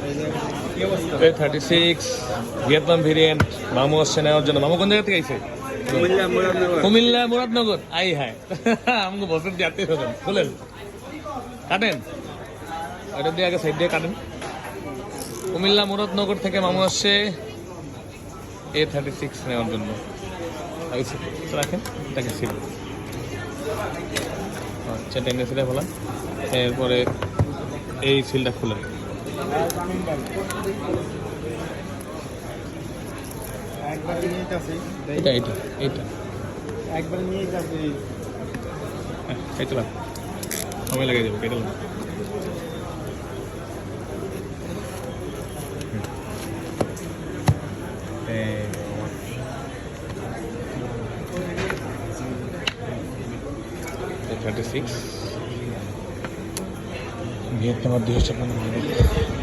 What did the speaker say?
A36 Vietnam variant মামু আসছে নেওয়ার জন্য। মামু কোন জায়গা থেকে আইছে? কুমিল্লা মুরাদনগর। আই হায় আমাকে বছর যাতে হবেন বলেন কাটেন ওটা দিয়ে আগে সাইড দিয়ে কাটেন। কুমিল্লা মুরাদনগর থেকে মামু আসছে A36 নেওয়ার জন্য। রাখেন তাকে ছিল আচ্ছা টেনে ফেলে বলা। এরপরে এই সিলটা খুলে এটা এটা এটা একবার নিয়ে যাবে। এই তো সময় লেগে যাবে কেটে A36 ভিয়েতনামের 2056